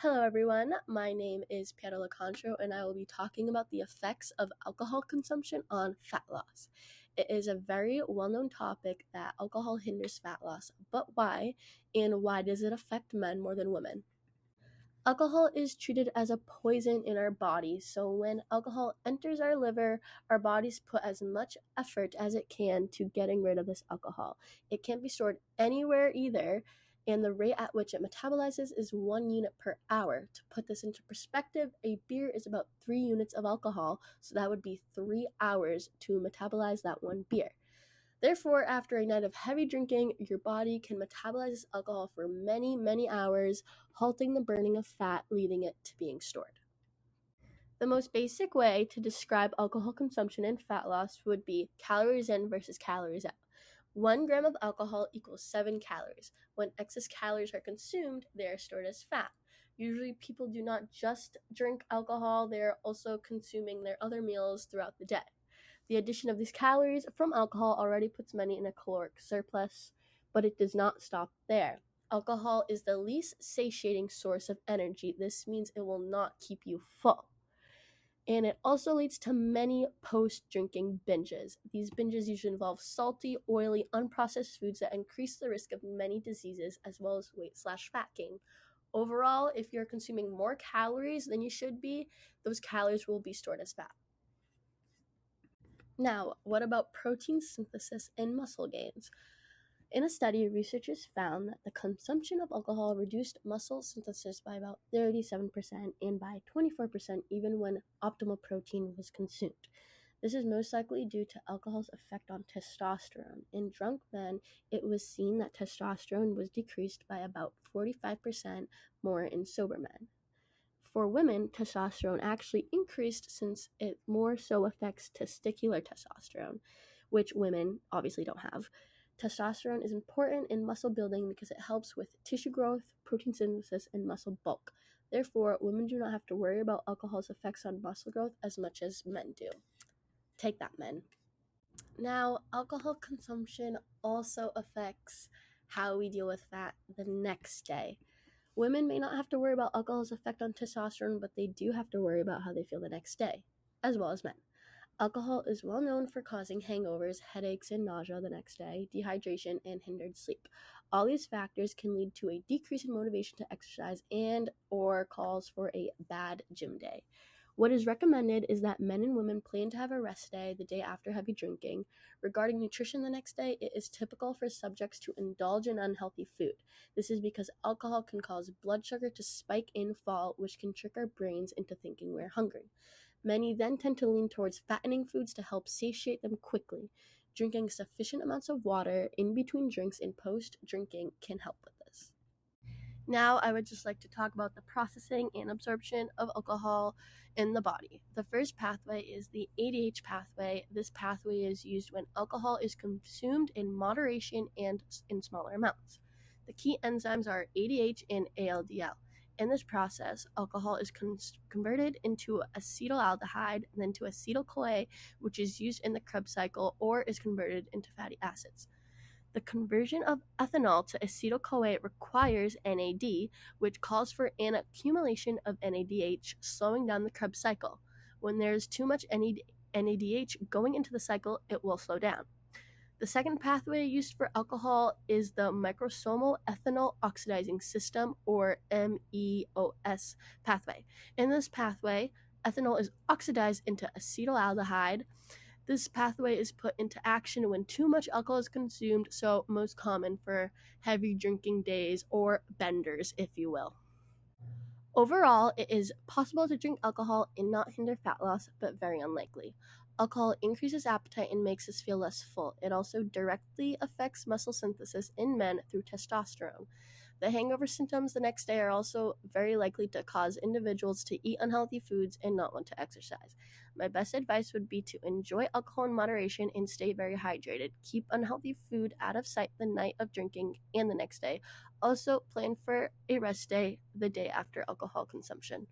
Hello, everyone. My name is Piera Lacantro, and I will be talking about the effects of alcohol consumption on fat loss. It is a very well known topic that alcohol hinders fat loss, but why? And why does it affect men more than women? Alcohol is treated as a poison in our body, so when alcohol enters our liver, our bodies put as much effort as it can to getting rid of this alcohol. It can't be stored anywhere either, and the rate at which it metabolizes is 1 unit per hour. To put this into perspective, a beer is about 3 units of alcohol, so that would be 3 hours to metabolize that one beer. Therefore, after a night of heavy drinking, your body can metabolize this alcohol for many, many hours, halting the burning of fat, leading it to being stored. The most basic way to describe alcohol consumption and fat loss would be calories in versus calories out. 1 gram of alcohol equals 7 calories. When excess calories are consumed, they are stored as fat. Usually, people do not just drink alcohol, they are also consuming their other meals throughout the day. The addition of these calories from alcohol already puts many in a caloric surplus, but it does not stop there. Alcohol is the least satiating source of energy. This means it will not keep you full. And it also leads to many post-drinking binges. These binges usually involve salty, oily, unprocessed foods that increase the risk of many diseases as well as weight/fat gain. Overall, if you're consuming more calories than you should be, those calories will be stored as fat. Now, what about protein synthesis and muscle gains? In a study, researchers found that the consumption of alcohol reduced muscle synthesis by about 37% and by 24% even when optimal protein was consumed. This is most likely due to alcohol's effect on testosterone. In drunk men, it was seen that testosterone was decreased by about 45% more in sober men. For women, testosterone actually increased since it more so affects testicular testosterone, which women obviously don't have. Testosterone is important in muscle building because it helps with tissue growth, protein synthesis, and muscle bulk. Therefore, women do not have to worry about alcohol's effects on muscle growth as much as men do. Take that, men. Now, alcohol consumption also affects how we deal with fat the next day. Women may not have to worry about alcohol's effect on testosterone, but they do have to worry about how they feel the next day, as well as men. Alcohol is well known for causing hangovers, headaches, and nausea the next day, dehydration, and hindered sleep. All these factors can lead to a decrease in motivation to exercise and or calls for a bad gym day. What is recommended is that men and women plan to have a rest day the day after heavy drinking. Regarding nutrition the next day, it is typical for subjects to indulge in unhealthy food. This is because alcohol can cause blood sugar to spike and fall, which can trick our brains into thinking we're hungry. Many then tend to lean towards fattening foods to help satiate them quickly. Drinking sufficient amounts of water in between drinks and post-drinking can help with this. Now, I would just like to talk about the processing and absorption of alcohol in the body. The first pathway is the ADH pathway. This pathway is used when alcohol is consumed in moderation and in smaller amounts. The key enzymes are ADH and ALDL. In this process, alcohol is converted into acetaldehyde, then to acetyl-CoA, which is used in the Krebs cycle or is converted into fatty acids. The conversion of ethanol to acetyl-CoA requires NAD, which calls for an accumulation of NADH, slowing down the Krebs cycle. When there is too much NADH going into the cycle, it will slow down. The second pathway used for alcohol is the microsomal ethanol oxidizing system, or MEOS pathway. In this pathway, ethanol is oxidized into acetaldehyde. This pathway is put into action when too much alcohol is consumed, so most common for heavy drinking days or benders, if you will. Overall, it is possible to drink alcohol and not hinder fat loss, but very unlikely. Alcohol increases appetite and makes us feel less full. It also directly affects muscle synthesis in men through testosterone. The hangover symptoms the next day are also very likely to cause individuals to eat unhealthy foods and not want to exercise. My best advice would be to enjoy alcohol in moderation and stay very hydrated. Keep unhealthy food out of sight the night of drinking and the next day. Also, plan for a rest day the day after alcohol consumption.